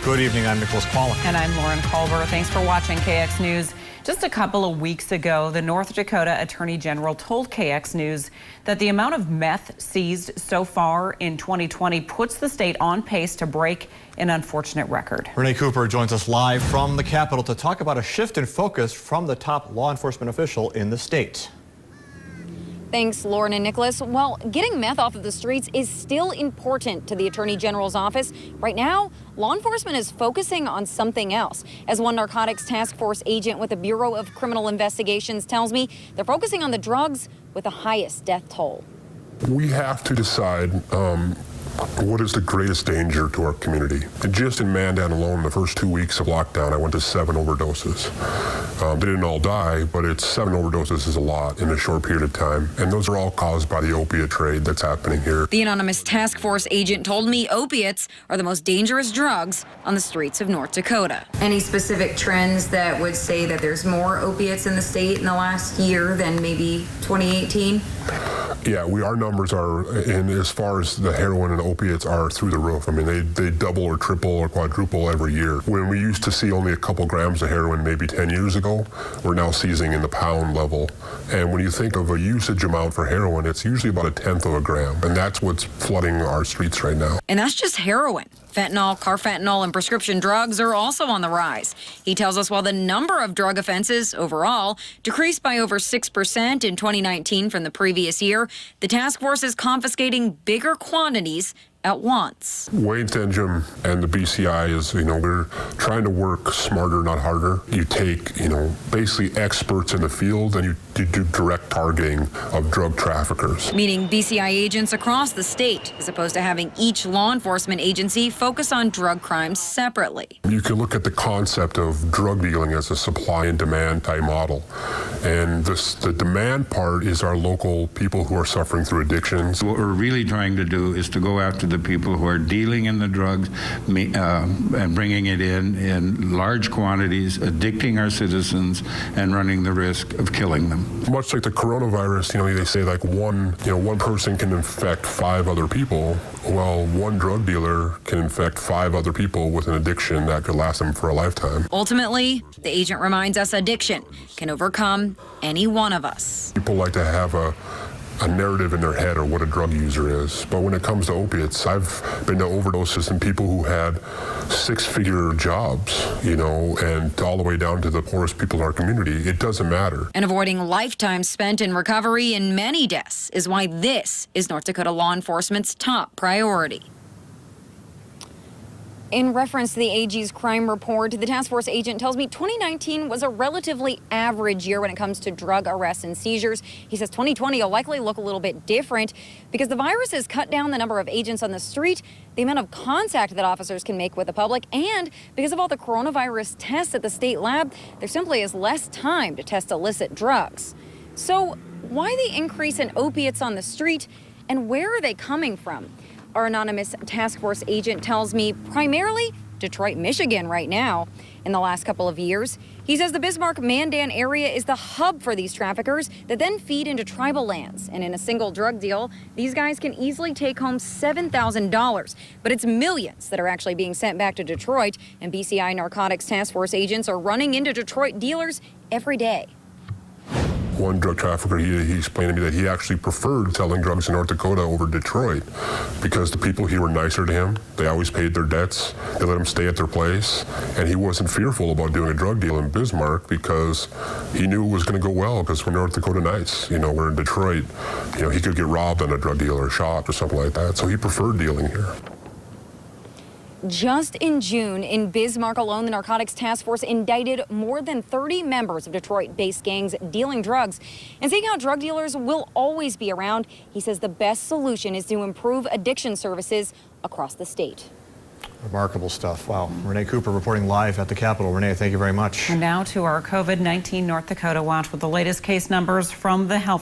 Good evening, I'm Nicholas Quallen. And I'm Lauren Culver. Thanks for watching KX News. Just a couple of weeks ago, the North Dakota Attorney General told KX News that the amount of meth seized so far in 2020 puts the state on pace to break an unfortunate record. Renee Cooper joins us live from the Capitol to talk about a shift in focus from the top law enforcement official in the state. Thanks, Lauren and Nicholas. Well, getting meth off of the streets is still important to the Attorney General's office. Right now, law enforcement is focusing on something else. As one narcotics task force agent with the Bureau of Criminal Investigations tells me, they're focusing on the drugs with the highest death toll. We have to decide what is the greatest danger to our community. And just in Mandan alone, the first 2 weeks of lockdown, I went to 7 overdoses. They didn't all die, but 7 overdoses is a lot in a short period of time. And those are all caused by the opiate trade that's happening here. The anonymous task force agent told me opiates are the most dangerous drugs on the streets of North Dakota. Any specific trends that would say that there's more opiates in the state in the last year than maybe 2018? Yeah, our numbers are, and as far as the heroin and opiates are through the roof. I mean, they double or triple or quadruple every year. When we used to see only a couple grams of heroin maybe 10 years ago, we're now seizing in the pound level. And when you think of a usage amount for heroin, it's usually about 1/10 of a gram. And that's what's flooding our streets right now. And that's just heroin. Fentanyl, carfentanil, and prescription drugs are also on the rise. He tells us while the number of drug offenses overall decreased by over 6% in 2019 from the previous year, the task force is confiscating bigger quantities at once. Wayne Thenjum and the BCI is, we're trying to work smarter, not harder. You take, basically experts in the field and you do direct targeting of drug traffickers. Meaning BCI agents across the state, as opposed to having each law enforcement agency focus on drug crimes separately. You can look at the concept of drug dealing as a supply and demand type model. And the demand part is our local people who are suffering through addictions. What we're really trying to do is to go after the people who are dealing in the drugs and bringing it in large quantities, addicting our citizens, and running the risk of killing them. Much like the coronavirus, they say like one person can infect 5 other people. Well, one drug dealer can infect 5 other people with an addiction that could last them for a lifetime. Ultimately, the agent reminds us addiction can overcome any one of us. People like to have a narrative in their head of what a drug user is. But when it comes to opiates, I've been to overdoses and people who had 6-figure jobs, and all the way down to the poorest people in our community. It doesn't matter. And avoiding lifetime spent in recovery and many deaths is why this is North Dakota law enforcement's top priority. In reference to the AG's crime report, the task force agent tells me 2019 was a relatively average year when it comes to drug arrests and seizures. He says 2020 will likely look a little bit different because the virus has cut down the number of agents on the street, the amount of contact that officers can make with the public, and because of all the coronavirus tests at the state lab, there simply is less time to test illicit drugs. So why the increase in opiates on the street, and where are they coming from? Our anonymous task force agent tells me primarily Detroit, Michigan right now. In the last couple of years, he says the Bismarck-Mandan area is the hub for these traffickers that then feed into tribal lands. And in a single drug deal, these guys can easily take home $7,000. But it's millions that are actually being sent back to Detroit. And BCI Narcotics Task Force agents are running into Detroit dealers every day. One drug trafficker, he explained to me that he actually preferred selling drugs in North Dakota over Detroit because the people here were nicer to him. They always paid their debts. They let him stay at their place. And he wasn't fearful about doing a drug deal in Bismarck because he knew it was going to go well because we're North Dakota nice. We're in Detroit. He could get robbed on a drug deal or shot or something like that. So he preferred dealing here. Just in June, in Bismarck alone, the Narcotics Task Force indicted more than 30 members of Detroit-based gangs dealing drugs. And seeing how drug dealers will always be around, he says the best solution is to improve addiction services across the state. Remarkable stuff. Wow. Renee Cooper reporting live at the Capitol. Renee, thank you very much. And now to our COVID-19 North Dakota watch with the latest case numbers from the health